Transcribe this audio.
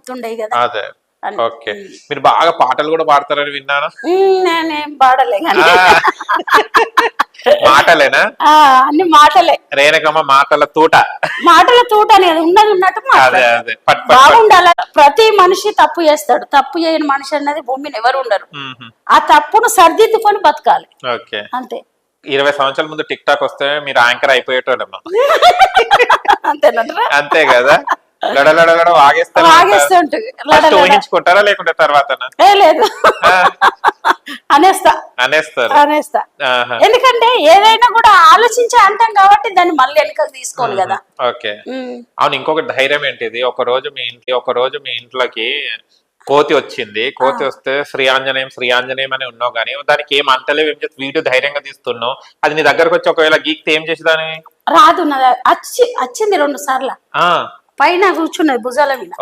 గుర్తుండయి కదా. అదే ఓకే. మీరు బాగా పాటలు కూడా పాడతారని విన్నాను. నేనేం పాడలే కానీ మాటలేనా? అన్ని మాటలే. రేణుకమ్మ మాటల తూట. మాటల తూట అనేది ఉన్నది ఉన్నట్టు అదే అదే బాగుండాల. ప్రతి మనిషి తప్పు చేస్తాడు, తప్పు చేయని మనిషి అన్నది భూమిని ఎవరు ఉండరు. ఆ తప్పును సరిదిద్దుకొని బతకాలి. ఓకే అంతే. 20 సంవత్సరాల ముందు టిక్ టాక్ వస్తే మీరు యాంకర్ అయిపోయేటోళ్ళమ్మా. అంతేనంటారా? అంతే కదా. లడలడ వాగేస్తుంటారు. ఊహించుకుంటారా లేకుంటే తర్వాత లేదు అనేస్తా. ఎందుకంటే ఏదైనా కూడా ఆలోచించి అంటాం కాబట్టి దాన్ని మళ్ళీ వెనకకు తీసుకోవాలి కదా. ఓకే. అవును, ఇంకొక ధైర్యం ఏంటిది, ఒక రోజు మీ ఇంట్లోకి కోతి వచ్చింది. కోతి వస్తే శ్రీయాంజనేయం అని ఉన్నావు కానీ దానికి ఏం అంతలేవు, ఏం చేసి వీడియో ధైర్యంగా తీస్తున్నావు. అది నీ దగ్గరకు వచ్చి ఒకవేళ గీక్తే ఏం చేసేదాని? రాదు. వచ్చింది 2 సార్లు పైన కూర్చున్నది భుజాల మీద.